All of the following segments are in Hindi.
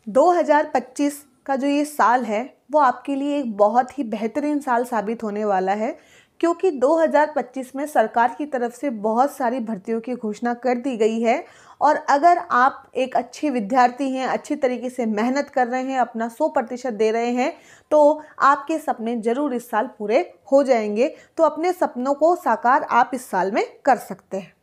2025 का जो ये साल है वो आपके लिए एक बहुत ही बेहतरीन साल साबित होने वाला है, क्योंकि 2025 में सरकार की तरफ से बहुत सारी भर्तियों की घोषणा कर दी गई है। और अगर आप एक अच्छे विद्यार्थी हैं, अच्छी तरीके से मेहनत कर रहे हैं, अपना 100% दे रहे हैं, तो आपके सपने ज़रूर इस साल पूरे हो जाएंगे। तो अपने सपनों को साकार आप इस साल में कर सकते हैं।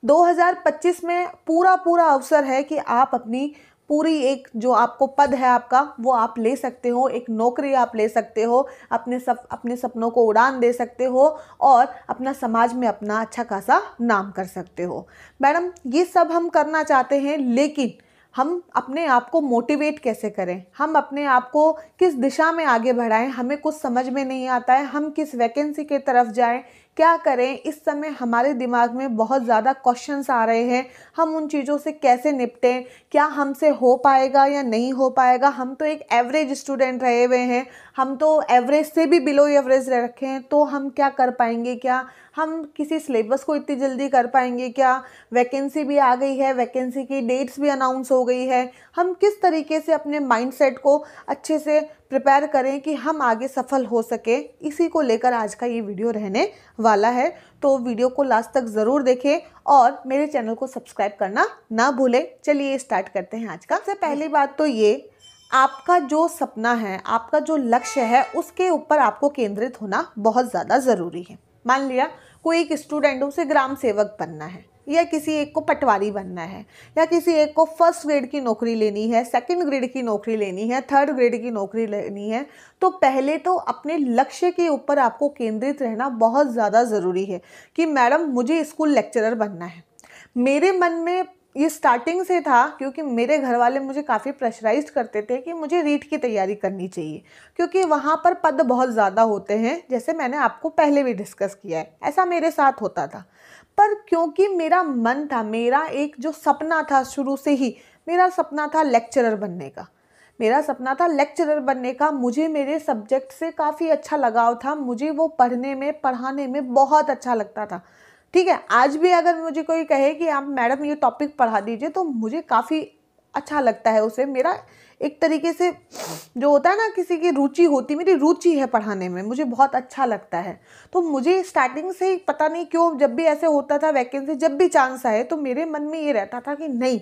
2025 में पूरा अवसर है कि आप अपनी पूरी एक जो आपको पद है आपका वो आप ले सकते हो, एक नौकरी आप ले सकते हो, अपने सपनों को उड़ान दे सकते हो और अपना समाज में अपना अच्छा खासा नाम कर सकते हो। मैडम, ये सब हम करना चाहते हैं, लेकिन हम अपने आप को मोटिवेट कैसे करें, हम अपने आप को किस दिशा में आगे बढ़ाएं, हमें कुछ समझ में नहीं आता है। हम किस वैकेंसी के तरफ जाएं, क्या करें, इस समय हमारे दिमाग में बहुत ज़्यादा क्वेश्चंस आ रहे हैं। हम उन चीज़ों से कैसे निपटें, क्या हमसे हो पाएगा या नहीं हो पाएगा। हम तो एक एवरेज स्टूडेंट रहे हुए हैं, हम तो एवरेज से भी बिलो एवरेज रह रखे हैं, तो हम क्या कर पाएंगे, क्या हम किसी सिलेबस को इतनी जल्दी कर पाएंगे, क्या वैकेंसी भी आ गई है, वैकेंसी की डेट्स भी अनाउंस हो गई है। हम किस तरीके से अपने माइंडसेट को अच्छे से प्रिपेयर करें कि हम आगे सफल हो सके, इसी को लेकर आज का ये वीडियो रहने वाला है। तो वीडियो को लास्ट तक ज़रूर देखें और मेरे चैनल को सब्सक्राइब करना ना भूलें। चलिए स्टार्ट करते हैं आज का। सबसे पहली बात तो ये, आपका जो सपना है, आपका जो लक्ष्य है, उसके ऊपर आपको केंद्रित होना बहुत ज़्यादा ज़रूरी है। मान लिया कोई एक स्टूडेंट, उसे ग्राम सेवक बनना है, या किसी एक को पटवारी बनना है, या किसी एक को फर्स्ट ग्रेड की नौकरी लेनी है, सेकंड ग्रेड की नौकरी लेनी है, थर्ड ग्रेड की नौकरी लेनी है, तो पहले तो अपने लक्ष्य के ऊपर आपको केंद्रित रहना बहुत ज़्यादा ज़रूरी है कि मैडम मुझे स्कूल लेक्चरर बनना है। मेरे मन में ये स्टार्टिंग से था, क्योंकि मेरे घर वाले मुझे काफ़ी प्रेशराइज्ड करते थे कि मुझे रीट की तैयारी करनी चाहिए, क्योंकि वहाँ पर पद बहुत ज़्यादा होते हैं, जैसे मैंने आपको पहले भी डिस्कस किया है, ऐसा मेरे साथ होता था। पर क्योंकि मेरा मन था, मेरा एक जो सपना था शुरू से ही, मेरा सपना था लेक्चरर बनने का, मेरा सपना था लेक्चरर बनने का। मुझे मेरे सब्जेक्ट से काफ़ी अच्छा लगाव था, मुझे वो पढ़ने में, पढ़ाने में बहुत अच्छा लगता था। ठीक है, आज भी अगर मुझे कोई कहे कि आप मैडम ये टॉपिक पढ़ा दीजिए, तो मुझे काफ़ी अच्छा लगता है उसे। मेरा एक तरीके से जो होता है ना, किसी की रुचि होती, मेरी रुचि है पढ़ाने में, मुझे बहुत अच्छा लगता है। तो मुझे स्टार्टिंग से पता नहीं क्यों, जब भी ऐसे होता था वैकेंसी, जब भी चांस आए, तो मेरे मन में ये रहता था कि नहीं,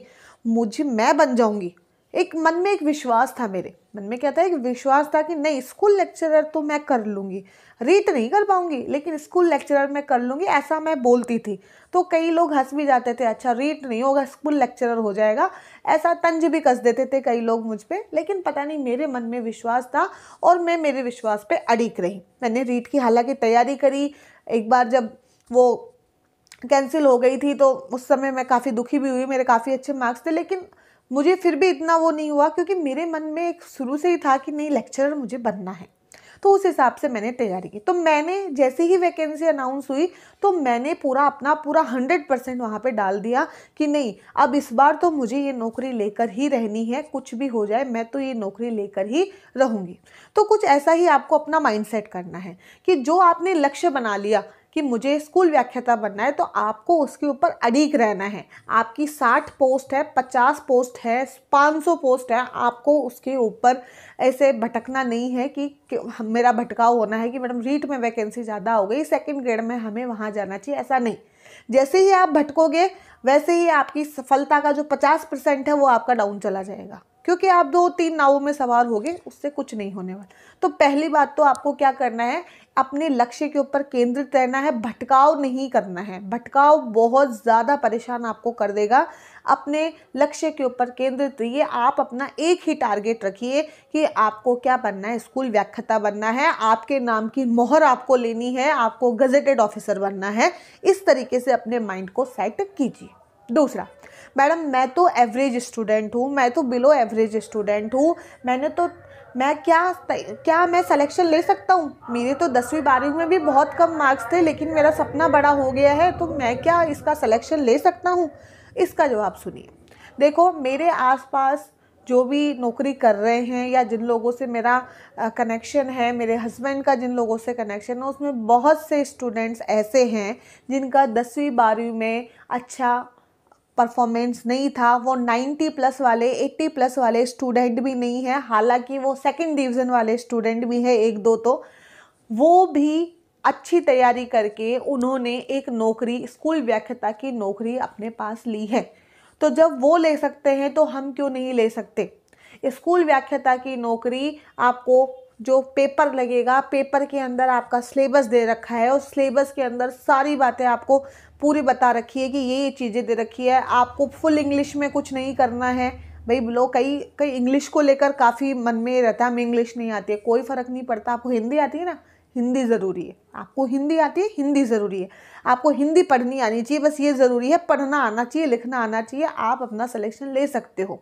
मैं बन जाऊंगी। एक मन में एक विश्वास था, मेरे मन में क्या था, एक विश्वास था कि नहीं, स्कूल लेक्चरर तो मैं कर लूँगी, रीट नहीं कर पाऊंगी लेकिन स्कूल लेक्चरर मैं कर लूँगी, ऐसा मैं बोलती थी। तो कई लोग हंस भी जाते थे, अच्छा रीट नहीं होगा, स्कूल लेक्चरर हो जाएगा, ऐसा तंज भी कस देते थे कई लोग मुझ पे। लेकिन पता नहीं, मेरे मन में विश्वास था और मैं मेरे विश्वास पे अड़िग रही। मैंने रीट की हालांकि तैयारी करी, एक बार जब वो कैंसिल हो गई थी तो उस समय मैं काफ़ी दुखी भी हुई, मेरे काफ़ी अच्छे मार्क्स थे, लेकिन मुझे फिर भी इतना वो नहीं हुआ, क्योंकि मेरे मन में एक शुरू से ही था कि नहीं, लेक्चरर मुझे बनना है। तो उस हिसाब से मैंने तैयारी की। तो मैंने जैसे ही वैकेंसी अनाउंस हुई, तो मैंने पूरा 100% वहाँ पे डाल दिया कि नहीं, अब इस बार तो मुझे ये नौकरी लेकर ही रहनी है, कुछ भी हो जाए मैं तो ये नौकरी लेकर ही रहूँगी। तो कुछ ऐसा ही आपको अपना माइंडसेट करना है कि जो आपने लक्ष्य बना लिया कि मुझे स्कूल व्याख्याता बनना है, तो आपको उसके ऊपर अड़िग रहना है। आपकी 60 पोस्ट है, 50 पोस्ट है, 500 पोस्ट है, आपको उसके ऊपर ऐसे भटकना नहीं है कि मेरा भटकाव होना है कि मैडम रीट में वैकेंसी ज़्यादा हो गई, सेकंड ग्रेड में हमें वहाँ जाना चाहिए, ऐसा नहीं। जैसे ही आप भटकोगे, वैसे ही आपकी सफलता का जो 50% है वो आपका डाउन चला जाएगा, क्योंकि आप 2-3 नावों में सवार होगे, उससे कुछ नहीं होने वाला। तो पहली बात तो आपको क्या करना है, अपने लक्ष्य के ऊपर केंद्रित रहना है, भटकाव नहीं करना है। भटकाव बहुत ज़्यादा परेशान आपको कर देगा। अपने लक्ष्य के ऊपर केंद्रित रहिए। आप अपना एक ही टारगेट रखिए कि आपको क्या बनना है, स्कूल व्याख्याता बनना है, आपके नाम की मोहर आपको लेनी है, आपको गजेटेड ऑफिसर बनना है। इस तरीके से अपने माइंड को सेट कीजिए। दूसरा, मैडम मैं तो एवरेज स्टूडेंट हूँ, मैं तो बिलो एवरेज स्टूडेंट हूँ, मैं क्या मैं सिलेक्शन ले सकता हूँ? मेरे तो 10वीं 12वीं में भी बहुत कम मार्क्स थे, लेकिन मेरा सपना बड़ा हो गया है, तो मैं क्या इसका सिलेक्शन ले सकता हूँ? इसका जवाब सुनिए। देखो, मेरे आसपास जो भी नौकरी कर रहे हैं या जिन लोगों से मेरा कनेक्शन है, मेरे हस्बैंड का जिन लोगों से कनेक्शन है, उसमें बहुत से स्टूडेंट्स ऐसे हैं जिनका 10वीं 12वीं में अच्छा परफॉर्मेंस नहीं था। वो 90 प्लस वाले 80 प्लस वाले स्टूडेंट भी नहीं है, हालांकि वो सेकंड डिवीज़न वाले स्टूडेंट भी है एक दो, तो वो भी अच्छी तैयारी करके उन्होंने एक नौकरी, स्कूल व्याख्याता की नौकरी अपने पास ली है। तो जब वो ले सकते हैं तो हम क्यों नहीं ले सकते। स्कूल व्याख्याता की नौकरी, आपको जो पेपर लगेगा, पेपर के अंदर आपका सिलेबस दे रखा है और सिलेबस के अंदर सारी बातें आपको पूरी बता रखी है कि ये चीज़ें दे रखी है। आपको फुल इंग्लिश में कुछ नहीं करना है। भाई लोग कई इंग्लिश को लेकर काफ़ी मन में रहता है हमें इंग्लिश नहीं आती है, कोई फ़र्क नहीं पड़ता। आपको हिंदी आती है ना, हिंदी ज़रूरी है। आपको हिंदी आती है, हिंदी ज़रूरी है। आपको हिंदी पढ़नी आनी चाहिए, बस ये ज़रूरी है। पढ़ना आना चाहिए, लिखना आना चाहिए। आप अपना सिलेक्शन ले सकते हो,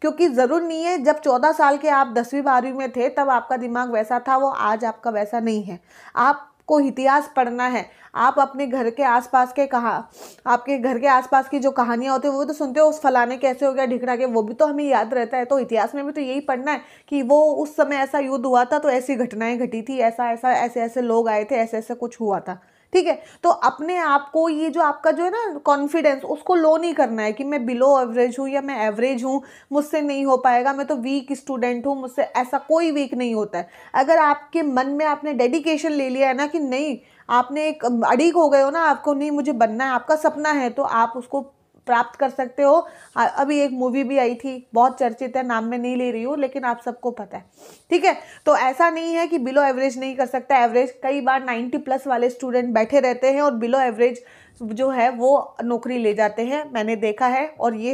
क्योंकि ज़रूर नहीं है जब 14 साल के आप 10वीं 12वीं में थे तब आपका दिमाग वैसा था, वो आज आपका वैसा नहीं है। आपको इतिहास पढ़ना है। आप अपने घर के आसपास के आपके घर के आसपास की जो कहानियाँ होती है वो तो सुनते हो, उस फलाने कैसे हो गया ढिकरा के, वो भी तो हमें याद रहता है। तो इतिहास में भी तो यही पढ़ना है कि वो उस समय ऐसा युद्ध हुआ था तो ऐसी घटनाएं घटी थी, ऐसा ऐसा ऐसे ऐसे लोग आए थे, ऐसे ऐसे कुछ हुआ था। ठीक है, तो अपने आप को, ये जो आपका जो है ना कॉन्फिडेंस, उसको लो नहीं करना है कि मैं बिलो एवरेज हूँ या मैं एवरेज हूँ, मुझसे नहीं हो पाएगा, मैं तो वीक स्टूडेंट हूँ, मुझसे ऐसा कोई वीक नहीं होता है। अगर आपके मन में आपने डेडिकेशन ले लिया है ना कि नहीं, आपने एक अड़ीग हो गए हो ना, आपको नहीं मुझे बनना है, आपका सपना है, तो आप उसको प्राप्त कर सकते हो। अभी एक मूवी भी आई थी, बहुत चर्चित है, नाम मैं नहीं ले रही हूँ, लेकिन आप सबको पता है। ठीक है, तो ऐसा नहीं है कि बिलो एवरेज नहीं कर सकता। एवरेज कई बार 90 प्लस वाले स्टूडेंट बैठे रहते हैं और बिलो एवरेज जो है वो नौकरी ले जाते हैं, मैंने देखा है। और ये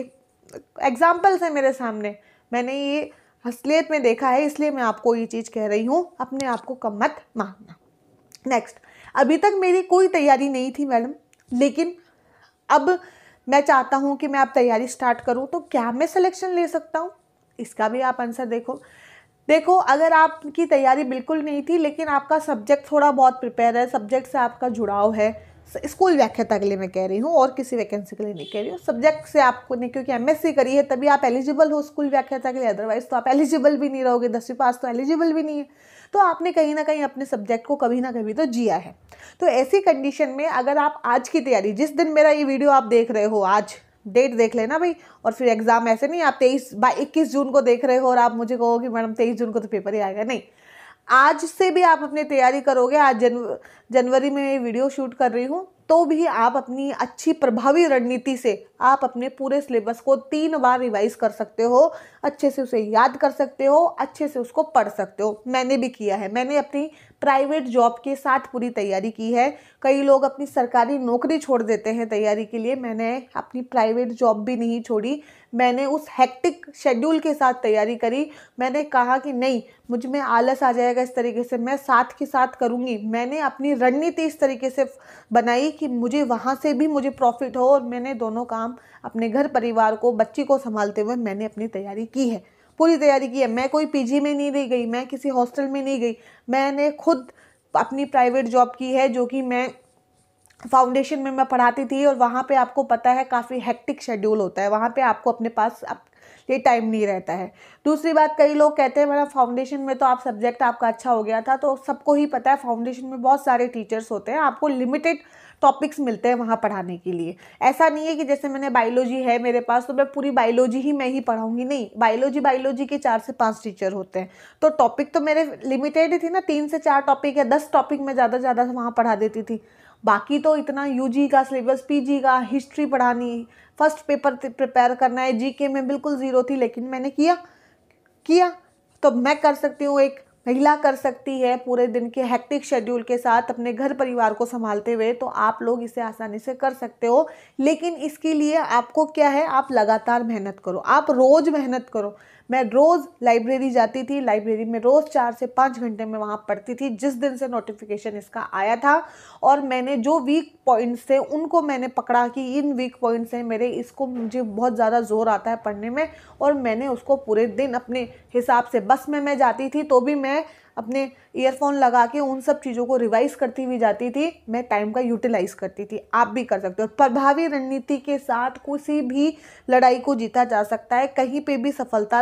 एग्जाम्पल्स है मेरे सामने, मैंने ये असलियत में देखा है, इसलिए मैं आपको ये चीज़ कह रही हूँ। अपने आप को कम मत मानना। नेक्स्ट, अभी तक मेरी कोई तैयारी नहीं थी मैडम, लेकिन अब मैं चाहता हूँ कि मैं अब तैयारी स्टार्ट करूँ, तो क्या मैं सिलेक्शन ले सकता हूँ? इसका भी आप आंसर देखो। अगर आपकी तैयारी बिल्कुल नहीं थी लेकिन आपका सब्जेक्ट थोड़ा बहुत प्रिपेयर है, सब्जेक्ट से आपका जुड़ाव है, स्कूल व्याख्याता के लिए मैं कह रही हूँ और किसी वैकेंसी के लिए नहीं कह रही हूँ, सब्जेक्ट से आपको ने क्योंकि एमएससी करी है तभी आप एलिजिबल हो स्कूल व्याख्याता के लिए, अदरवाइज तो आप एलिजिबल भी नहीं रहोगे। 10वीं पास तो एलिजिबल भी नहीं है। तो आपने कहीं ना कहीं अपने सब्जेक्ट को कभी ना कभी तो जिया है। तो ऐसी कंडीशन में अगर आप आज की तैयारी, जिस दिन मेरा ये वीडियो आप देख रहे हो, आज डेट देख लेना भाई, और फिर एग्जाम ऐसे नहीं आप 21 जून को देख रहे हो और आप मुझे कहो कि मैडम 23 जून को तो पेपर ही आएगा, नहीं। आज से भी आप अपनी तैयारी करोगे। आज जनवरी में ये वीडियो शूट कर रही हूँ, तो भी आप अपनी अच्छी प्रभावी रणनीति से आप अपने पूरे सिलेबस को 3 बार रिवाइज कर सकते हो, अच्छे से उसे याद कर सकते हो, अच्छे से उसको पढ़ सकते हो। मैंने भी किया है, मैंने अपनी प्राइवेट जॉब के साथ पूरी तैयारी की है। कई लोग अपनी सरकारी नौकरी छोड़ देते हैं तैयारी के लिए, मैंने अपनी प्राइवेट जॉब भी नहीं छोड़ी। मैंने उस हेक्टिक शेड्यूल के साथ तैयारी करी। मैंने कहा कि नहीं, मुझ में आलस आ जाएगा इस तरीके से, मैं साथ के साथ करूँगी। मैंने अपनी रणनीति इस तरीके से बनाई कि मुझे वहाँ से भी मुझे प्रॉफिट हो, और मैंने दोनों काम, अपने घर परिवार को, बच्ची को संभालते हुए मैंने अपनी तैयारी की है, पूरी तैयारी की है। मैं कोई पीजी में नहीं रह गई, मैं किसी हॉस्टल में नहीं गई, मैंने खुद अपनी प्राइवेट जॉब की है, जो कि मैं फाउंडेशन में मैं पढ़ाती थी। और वहाँ पे आपको पता है काफ़ी हेक्टिक शेड्यूल होता है, वहाँ पे आपको अपने पास ये टाइम नहीं रहता है। दूसरी बात, कई लोग कहते हैं मेरा फाउंडेशन में तो आप सब्जेक्ट आपका अच्छा हो गया था, तो सबको ही पता है फाउंडेशन में बहुत सारे टीचर्स होते हैं, आपको लिमिटेड टॉपिक्स मिलते हैं वहाँ पढ़ाने के लिए। ऐसा नहीं है कि जैसे मैंने बायोलॉजी है मेरे पास तो मैं पूरी बायोलॉजी ही मैं ही पढ़ाऊँगी, नहीं। बायोलॉजी के 4 से 5 टीचर होते हैं, तो टॉपिक तो मेरे लिमिटेड ही थी ना, 3 से 4 टॉपिक या 10 टॉपिक में ज़्यादा से ज़्यादा वहाँ पढ़ा देती थी। बाकी तो इतना यूजी का सिलेबस, पीजी का, हिस्ट्री पढ़ानी, फर्स्ट पेपर प्रिपेयर करना है, जीके में बिल्कुल ज़ीरो थी, लेकिन मैंने किया। तो मैं कर सकती हूँ, एक महिला कर सकती है पूरे दिन के हेक्टिक शेड्यूल के साथ अपने घर परिवार को संभालते हुए, तो आप लोग इसे आसानी से कर सकते हो। लेकिन इसके लिए आपको क्या है, आप लगातार मेहनत करो, आप रोज़ मेहनत करो। मैं रोज़ लाइब्रेरी जाती थी, लाइब्रेरी में रोज़ 4 से 5 घंटे में वहाँ पढ़ती थी जिस दिन से नोटिफिकेशन इसका आया था। और मैंने जो वीक पॉइंट्स थे उनको मैंने पकड़ा कि इन वीक पॉइंट्स हैं मेरे, इसको मुझे बहुत ज़्यादा ज़ोर आता है पढ़ने में, और मैंने उसको पूरे दिन अपने हिसाब से, बस में मैं जाती थी तो भी मैं अपने ईयरफोन लगा के उन सब चीज़ों को रिवाइज करती हुई जाती थी। मैं टाइम का यूटिलाइज करती थी। आप भी कर सकते हो। प्रभावी रणनीति के साथ किसी भी लड़ाई को जीता जा सकता है, कहीं पे भी सफलता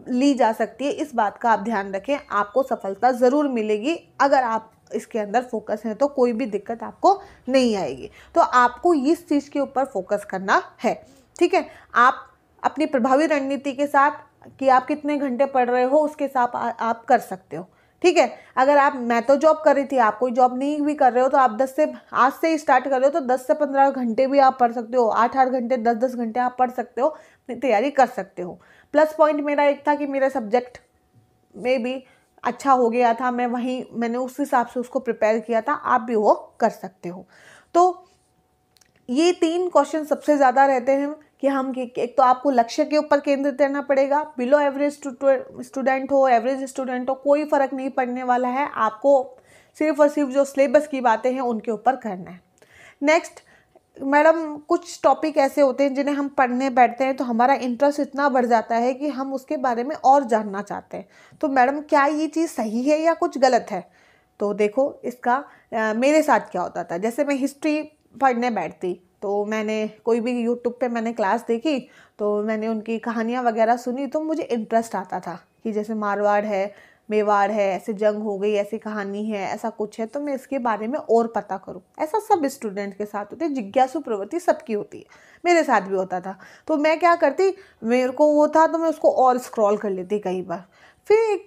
ली जा सकती है। इस बात का आप ध्यान रखें, आपको सफलता ज़रूर मिलेगी अगर आप इसके अंदर फोकस है, तो कोई भी दिक्कत आपको नहीं आएगी। तो आपको इस चीज़ के ऊपर फोकस करना है। ठीक है, आप अपनी प्रभावी रणनीति के साथ कि आप कितने घंटे पढ़ रहे हो उसके साथ आप कर सकते हो। ठीक है, अगर मैं तो जॉब कर रही थी, आप कोई जॉब नहीं भी कर रहे हो तो आप आज से ही स्टार्ट कर रहे हो तो 10 से 15 घंटे भी आप पढ़ सकते हो, 8-8 घंटे 10-10 घंटे आप पढ़ सकते हो, अपनी तैयारी कर सकते हो। प्लस पॉइंट मेरा एक था कि मेरा सब्जेक्ट में भी अच्छा हो गया था, मैंने उस हिसाब से उसको प्रिपेयर किया था, आप भी वो कर सकते हो। तो ये 3 क्वेश्चन सबसे ज़्यादा रहते हैं कि एक तो आपको लक्ष्य के ऊपर केंद्रित रहना पड़ेगा, बिलो एवरेज स्टूडेंट हो, एवरेज स्टूडेंट हो, कोई फ़र्क नहीं पड़ने वाला है, आपको सिर्फ और सिर्फ जो सिलेबस की बातें हैं उनके ऊपर करना है। नेक्स्ट मैडम, कुछ टॉपिक ऐसे होते हैं जिन्हें हम पढ़ने बैठते हैं तो हमारा इंटरेस्ट इतना बढ़ जाता है कि हम उसके बारे में और जानना चाहते हैं। तो मैडम क्या ये चीज़ सही है या कुछ गलत है? तो देखो इसका मेरे साथ क्या होता था, जैसे मैं हिस्ट्री पढ़ने बैठती तो मैंने कोई भी यूट्यूब पे मैंने क्लास देखी तो मैंने उनकी कहानियाँ वगैरह सुनी तो मुझे इंटरेस्ट आता था कि जैसे मारवाड़ है, मेवाड़ है, ऐसे जंग हो गई, ऐसी कहानी है, ऐसा कुछ है तो मैं इसके बारे में और पता करूं। ऐसा सब स्टूडेंट के साथ होते है, जिज्ञासु प्रवृत्ति सबकी होती है, मेरे साथ भी होता था। तो मैं क्या करती, मेरे को वो था तो मैं उसको और स्क्रॉल कर लेती कई बार। फिर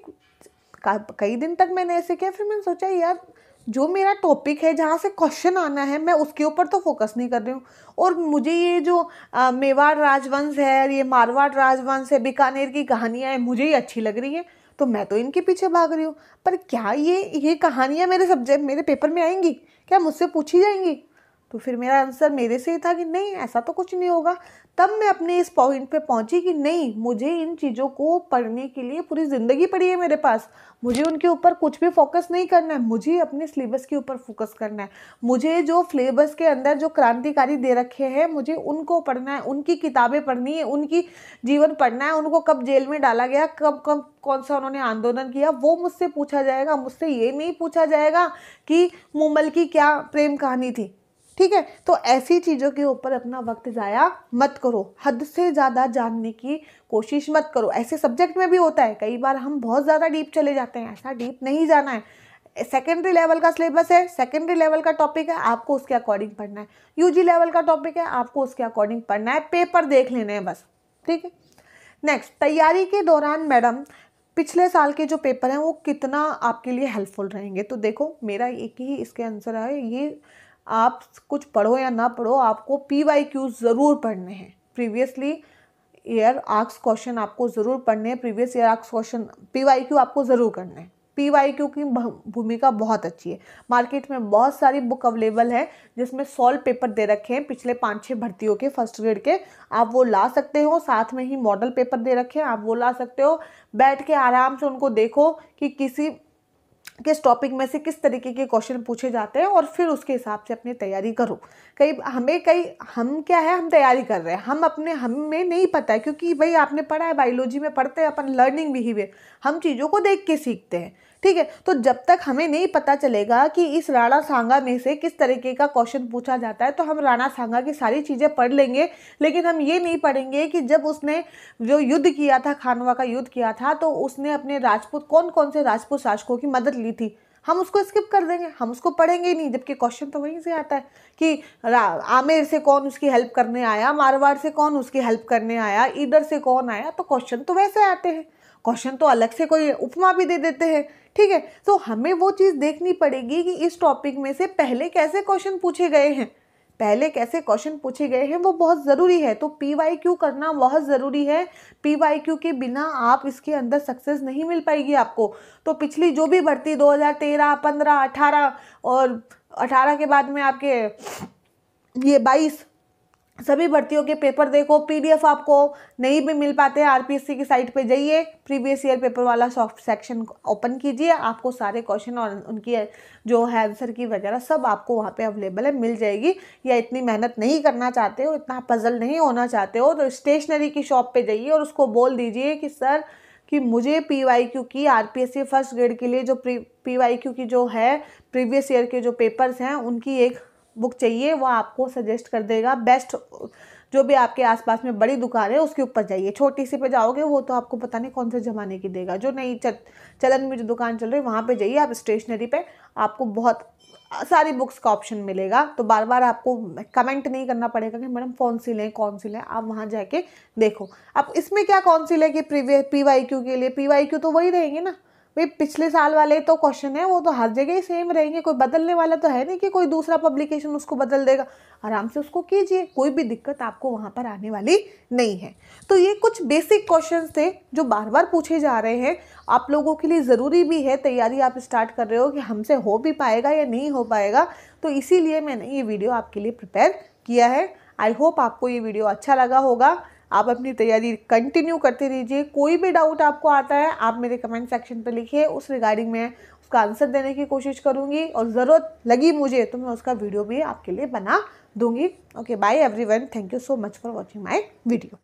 कई दिन तक मैंने ऐसे किया, फिर मैंने सोचा यार जो मेरा टॉपिक है जहाँ से क्वेश्चन आना है मैं उसके ऊपर तो फोकस नहीं कर रही हूँ, और मुझे ये जो मेवाड़ राजवंश है, ये मारवाड़ राजवंश है, बीकानेर की कहानियाँ हैं, मुझे ये अच्छी लग रही है तो मैं तो इनके पीछे भाग रही हूँ। पर क्या ये कहानियाँ मेरे पेपर में आएंगी, क्या मुझसे पूछी जाएंगी? तो फिर मेरा आंसर मेरे से ही था कि नहीं, ऐसा तो कुछ नहीं होगा। तब मैं अपने इस पॉइंट पे पहुंची कि नहीं, मुझे इन चीज़ों को पढ़ने के लिए पूरी ज़िंदगी पड़ी है मेरे पास, मुझे उनके ऊपर कुछ भी फोकस नहीं करना है, मुझे अपने सिलेबस के ऊपर फोकस करना है। मुझे जो सिलेबस के अंदर जो क्रांतिकारी दे रखे हैं मुझे उनको पढ़ना है, उनकी किताबें पढ़नी है, उनकी जीवन पढ़ना है, उनको कब जेल में डाला गया, कब कब कौन सा उन्होंने आंदोलन किया वो मुझसे पूछा जाएगा। मुझसे ये नहीं पूछा जाएगा कि मूमल की क्या प्रेम कहानी थी। ठीक है, तो ऐसी चीज़ों के ऊपर अपना वक्त ज़ाया मत करो, हद से ज़्यादा जानने की कोशिश मत करो। ऐसे सब्जेक्ट में भी होता है, कई बार हम बहुत ज़्यादा डीप चले जाते हैं, ऐसा डीप नहीं जाना है। सेकेंडरी लेवल का सिलेबस है, सेकेंडरी लेवल का टॉपिक है, आपको उसके अकॉर्डिंग पढ़ना है। यूजी लेवल का टॉपिक है, आपको उसके अकॉर्डिंग पढ़ना है, पेपर देख लेने हैं बस। ठीक है, नेक्स्ट, तैयारी के दौरान मैडम पिछले साल के जो पेपर हैं वो कितना आपके लिए हेल्पफुल रहेंगे? तो देखो मेरा एक ही इसके आंसर है, ये आप कुछ पढ़ो या ना पढ़ो, आपको PYQ ज़रूर पढ़ने हैं। प्रीवियसली ईयर आस्क्ड क्वेश्चन आपको ज़रूर पढ़ने हैं, previous year asked question PYQ आपको ज़रूर करने हैं। PYQ की भूमिका बहुत अच्छी है। मार्केट में बहुत सारी बुक अवेलेबल है जिसमें सॉल्व पेपर दे रखे हैं पिछले 5-6 भर्तियों के, फर्स्ट ग्रेड के, आप वो ला सकते हो। साथ में ही मॉडल पेपर दे रखे हैं, आप वो ला सकते हो। बैठ के आराम से उनको देखो कि किस टॉपिक में से किस तरीके के क्वेश्चन पूछे जाते हैं और फिर उसके हिसाब से अपनी तैयारी करो। हम क्या है, हम तैयारी कर रहे हैं, हमें नहीं पता है, क्योंकि भाई आपने पढ़ा है, बायोलॉजी में पढ़ते हैं अपन लर्निंग बिहेवियर, हम चीज़ों को देख के सीखते हैं। ठीक है, तो जब तक हमें नहीं पता चलेगा कि इस राणा सांगा में से किस तरीके का क्वेश्चन पूछा जाता है तो हम राणा सांगा की सारी चीज़ें पढ़ लेंगे, लेकिन हम ये नहीं पढ़ेंगे कि जब उसने जो युद्ध किया था, खानवा का युद्ध किया था, तो उसने अपने कौन कौन से राजपूत शासकों की मदद ली थी, हम उसको स्किप कर देंगे, हम उसको पढ़ेंगे ही नहीं। जबकि क्वेश्चन तो वहीं से आता है कि आमेर से कौन उसकी हेल्प करने आया, मारवाड़ से कौन उसकी हेल्प करने आया, ईडर से कौन आया, तो क्वेश्चन तो वैसे आते हैं। क्वेश्चन तो अलग से कोई उपमा भी दे देते हैं। ठीक है, तो हमें वो चीज़ देखनी पड़ेगी कि इस टॉपिक में से पहले कैसे क्वेश्चन पूछे गए हैं, वो बहुत ज़रूरी है। तो PYQ करना बहुत ज़रूरी है। PYQ के बिना आप इसके अंदर सक्सेस नहीं मिल पाएगी आपको। तो पिछली जो भी भर्ती 2013, 15, 18 और 18 के बाद में आपके ये 22 सभी भर्तियों के पेपर देखो। PDF आपको नहीं भी मिल पाते हैं, RPSC की साइट पे जाइए, प्रीवियस ईयर पेपर वाला सॉफ्ट सेक्शन ओपन कीजिए, आपको सारे क्वेश्चन और उनकी जो है आंसर की वगैरह सब आपको वहाँ पे अवेलेबल है, मिल जाएगी। या इतनी मेहनत नहीं करना चाहते हो, इतना पजल नहीं होना चाहते हो, तो स्टेशनरी की शॉप पे जाइए और उसको बोल दीजिए कि सर कि मुझे PYQ की RPSC फर्स्ट ग्रेड के लिए जो PYQ की जो है प्रीवियस ईयर के जो पेपर्स हैं उनकी एक बुक चाहिए। वो आपको सजेस्ट कर देगा बेस्ट, जो भी आपके आसपास में बड़ी दुकान है उसके ऊपर जाइए। छोटी सी पे जाओगे वो तो आपको पता नहीं कौन से ज़माने की देगा। जो नई चलन में जो दुकान चल रही है वहाँ पे जाइए आप, स्टेशनरी पे आपको बहुत सारी बुक्स का ऑप्शन मिलेगा। तो बार बार आपको कमेंट नहीं करना पड़ेगा कि मैडम कौन सी लें कौन सी लें, आप वहाँ जाके देखो। अब इसमें क्या कौन सी लें कि PYQ के लिए PYQ तो वही रहेंगे ना भाई, पिछले साल वाले तो क्वेश्चन है वो तो हर जगह ही सेम रहेंगे, कोई बदलने वाला तो है नहीं कि कोई दूसरा पब्लिकेशन उसको बदल देगा। आराम से उसको कीजिए, कोई भी दिक्कत आपको वहाँ पर आने वाली नहीं है। तो ये कुछ बेसिक क्वेश्चंस थे जो बार बार पूछे जा रहे हैं, आप लोगों के लिए ज़रूरी भी है, तैयारी आप स्टार्ट कर रहे हो कि हमसे हो भी पाएगा या नहीं हो पाएगा, तो इसीलिए मैंने ये वीडियो आपके लिए प्रिपेयर किया है। आई होप आपको ये वीडियो अच्छा लगा होगा। आप अपनी तैयारी कंटिन्यू करते रहिए। कोई भी डाउट आपको आता है आप मेरे कमेंट सेक्शन पर लिखिए, उस रिगार्डिंग मैं उसका आंसर देने की कोशिश करूँगी, और ज़रूरत लगी मुझे तो मैं उसका वीडियो भी आपके लिए बना दूँगी। Okay, bye everyone, thank you so much for watching my video.